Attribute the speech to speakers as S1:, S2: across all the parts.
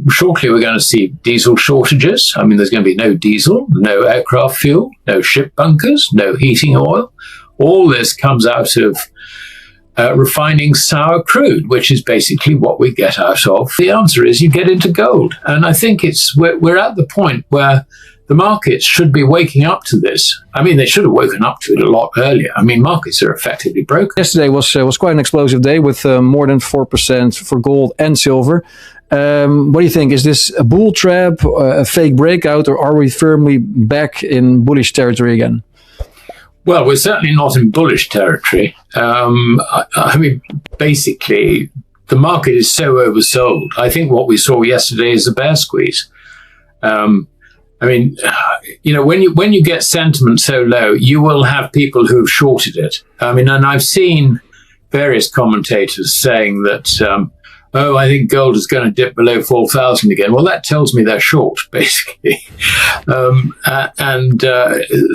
S1: Shortly, we're going to see diesel shortages. I mean, there's going to be no diesel, no aircraft fuel, no ship bunkers, no heating oil. All this comes out of refining sour crude, which is basically what we get out of. The answer is you get into gold. And I think we're at the point where the markets should be waking up to this. I mean, they should have woken up to it a lot earlier. I mean, markets are effectively broken.
S2: Yesterday was quite an explosive day with more than 4% for gold and silver. What do you think? Is this a bull trap, a fake breakout, or are we firmly back in bullish territory again?
S1: Well, we're certainly not in bullish territory. I mean, basically, the market is so oversold. I think what we saw yesterday is a bear squeeze. I mean, when you get sentiment so low, you will have people who've shorted it. I mean, and I've seen various commentators saying that, I think gold is going to dip below 4,000 again. Well, that tells me they're short, basically. And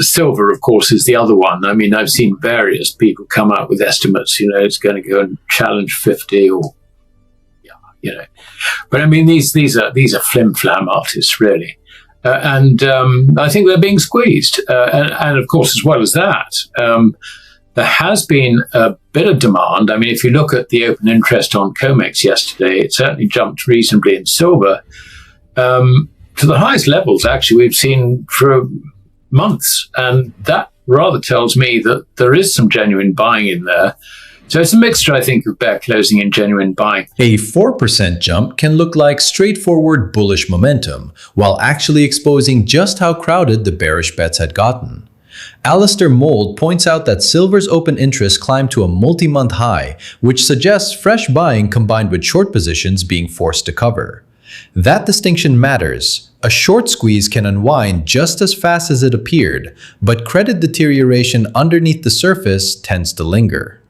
S1: silver, of course, is the other one. I mean, I've seen various people come out with estimates. It's going to go and challenge 50 or, But I mean, these are flim-flam artists, really. And I think they're being squeezed. And of course, as well as that, there has been a bit of demand. I mean, if you look at the open interest on COMEX yesterday, it certainly jumped reasonably in silver to the highest levels, actually, we've seen for months. And that rather tells me that there is some genuine buying in there. So it's a mixture, I think, of bear closing and genuine buying.
S3: A 4% jump can look like straightforward bullish momentum, while actually exposing just how crowded the bearish bets had gotten. Alasdair Macleod points out that silver's open interest climbed to a multi-month high, which suggests fresh buying combined with short positions being forced to cover. That distinction matters. A short squeeze can unwind just as fast as it appeared, but credit deterioration underneath the surface tends to linger.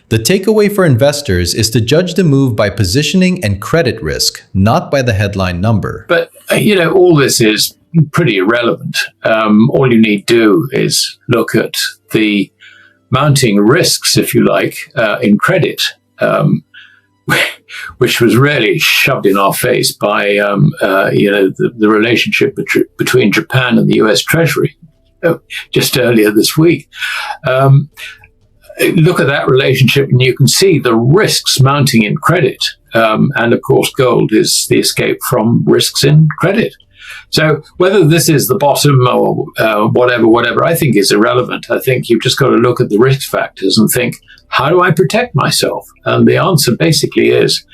S3: The takeaway for investors is to judge the move by positioning and credit risk, not by the headline number.
S1: But, all this is pretty irrelevant. All you need to do is look at the mounting risks, if you like, in credit, which was really shoved in our face by, the relationship between Japan and the US Treasury just earlier this week. Look at that relationship and you can see the risks mounting in credit. And of course, gold is the escape from risks in credit. So whether this is the bottom or whatever, I think is irrelevant. I think you've just got to look at the risk factors and think, how do I protect myself? And the answer basically is,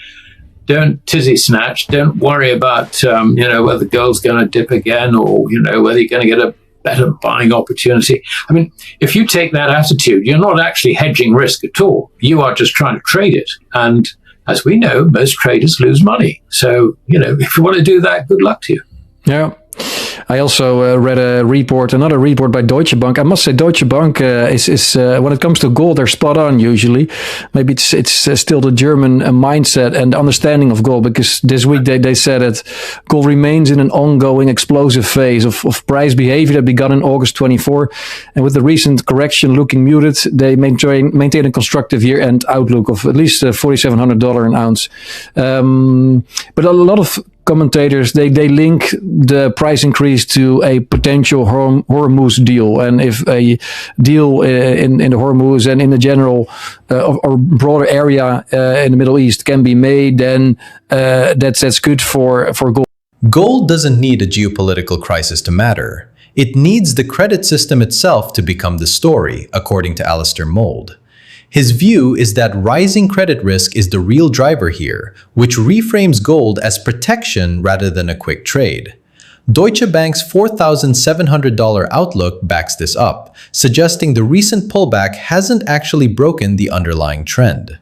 S1: don't tizzy snatch. Don't worry about, whether gold's going to dip again or, whether you're going to get a better buying opportunity. I mean, if you take that attitude, you're not actually hedging risk at all. You are just trying to trade it. And as we know, most traders lose money. So, if you want to do that, good luck to you.
S2: Yeah. I also read another report by Deutsche Bank. I must say Deutsche Bank is when it comes to gold, they're spot on usually. Maybe it's still the German mindset and understanding of gold, because this week they said that gold remains in an ongoing explosive phase of price behavior that began in August 24. And with the recent correction looking muted, they maintain a constructive year-end outlook of at least $4,700 an ounce. But a lot of commentators, they link the price increase to a potential Hormuz deal. And if a deal in the Hormuz and in the general or broader area in the Middle East can be made, then that's good for gold.
S3: Gold doesn't need a geopolitical crisis to matter. It needs the credit system itself to become the story, according to Alasdair Macleod. His view is that rising credit risk is the real driver here, which reframes gold as protection rather than a quick trade. Deutsche Bank's $4,700 outlook backs this up, suggesting the recent pullback hasn't actually broken the underlying trend.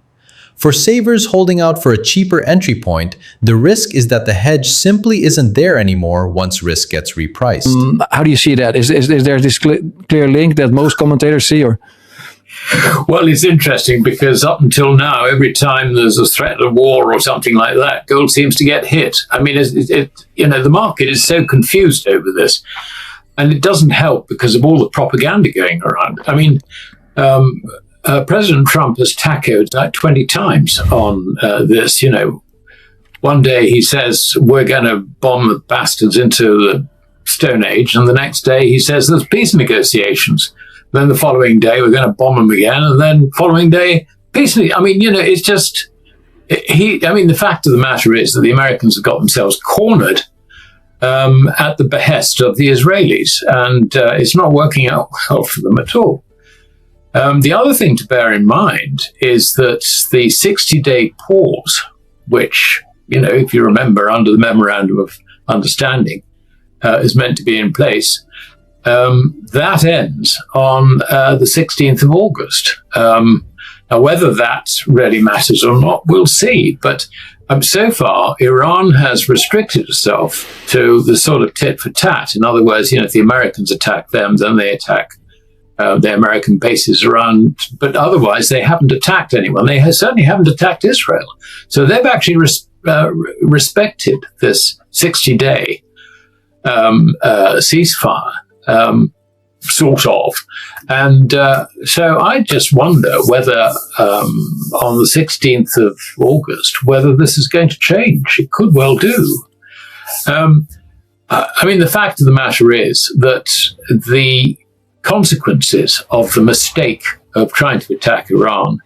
S3: For savers holding out for a cheaper entry point, the risk is that the hedge simply isn't there anymore once risk gets repriced.
S2: How do you see that? Is there this clear link that most commentators see, or?
S1: Well, it's interesting because up until now, every time there's a threat of war or something like that, gold seems to get hit. I mean, the market is so confused over this, and it doesn't help because of all the propaganda going around. I mean, President Trump has tacoed like 20 times on this. one day he says, we're going to bomb the bastards into the Stone Age, and the next day he says there's peace negotiations. Then the following day we're going to bomb them again, and then following day peace. I mean, it's just the fact of the matter is that the Americans have got themselves cornered at the behest of the Israelis, and it's not working out well for them at all. The other thing to bear in mind is that the 60-day pause, which, if you remember, under the Memorandum of Understanding, is meant to be in place, that ends on the 16th of August. Now, whether that really matters or not, we'll see. But so far, Iran has restricted itself to the sort of tit for tat. In other words, if the Americans attack them, then they attack the American bases around. But otherwise, they haven't attacked anyone. They certainly haven't attacked Israel. So they've actually respected this 60-day ceasefire, sort of. And so I just wonder whether on the 16th of August, whether this is going to change. It could well do. The fact of the matter is that the consequences of the mistake of trying to attack Iran,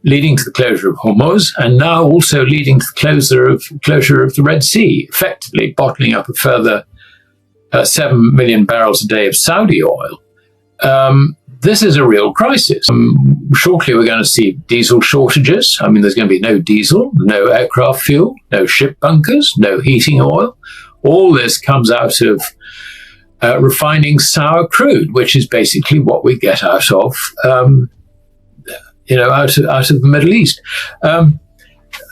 S1: leading to the closure of Hormuz, and now also leading to the closure of the Red Sea, effectively bottling up a further 7 million barrels a day of Saudi oil. This is a real crisis. Shortly, we're going to see diesel shortages. There's going to be no diesel, no aircraft fuel, no ship bunkers, no heating oil. All this comes out of refining sour crude, which is basically what we get out of the Middle East.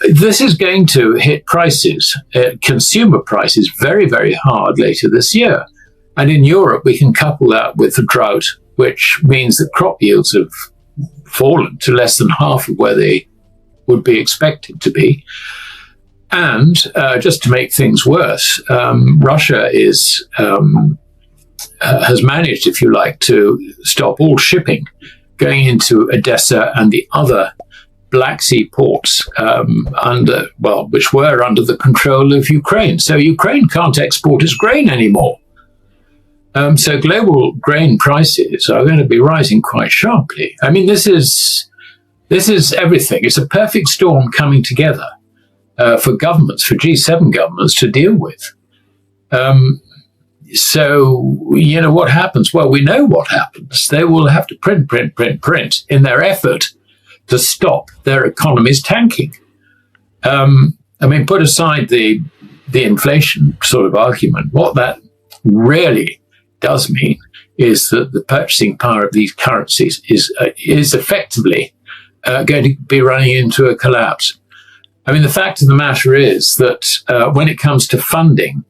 S1: This is going to hit prices, consumer prices, very, very hard later this year. And in Europe, we can couple that with the drought, which means that crop yields have fallen to less than half of where they would be expected to be. And just to make things worse, Russia has managed, if you like, to stop all shipping going into Odessa and the other Black Sea ports which were under the control of Ukraine. So Ukraine can't export its grain anymore. So global grain prices are going to be rising quite sharply. This is everything. It's a perfect storm coming together for governments, for G7 governments to deal with. What happens? Well, we know what happens. They will have to print in their effort to stop their economies tanking. Put aside the inflation sort of argument. What that really does mean is that the purchasing power of these currencies is effectively going to be running into a collapse. The fact of the matter is that when it comes to funding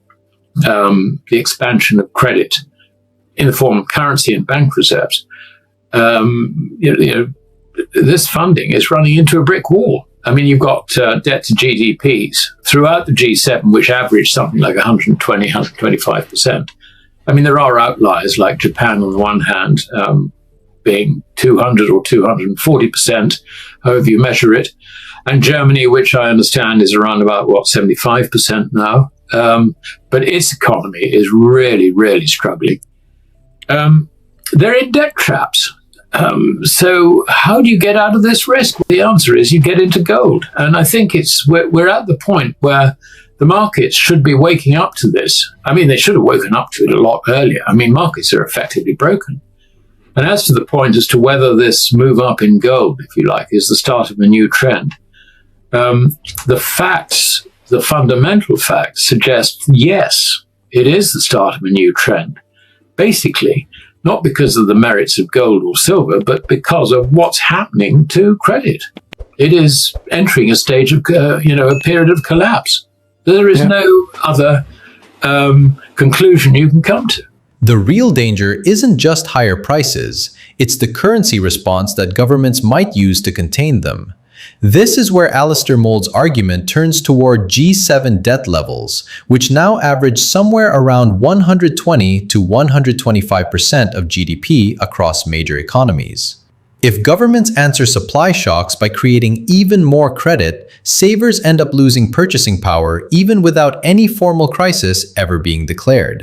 S1: the expansion of credit in the form of currency and bank reserves, this funding is running into a brick wall. You've got debt to GDPs throughout the G7, which average something like 120, 125%. There are outliers like Japan on the one hand, being 200 or 240%, however you measure it, and Germany, which I understand is around about, 75% now. But its economy is really, really struggling. They're in debt traps. So how do you get out of this risk? Well, the answer is you get into gold. And I think we're at the point where the markets should be waking up to this. They should have woken up to it a lot earlier. Markets are effectively broken. And as to the point as to whether this move up in gold, if you like, is the start of a new trend, the fundamental facts suggest, yes, it is the start of a new trend. Basically, not because of the merits of gold or silver, but because of what's happening to credit. It is entering a stage of, a period of collapse. There is no other conclusion you can come to.
S3: The real danger isn't just higher prices, it's the currency response that governments might use to contain them. This is where Alasdair Macleod's argument turns toward G7 debt levels, which now average somewhere around 120 to 125% of GDP across major economies. If governments answer supply shocks by creating even more credit, savers end up losing purchasing power even without any formal crisis ever being declared.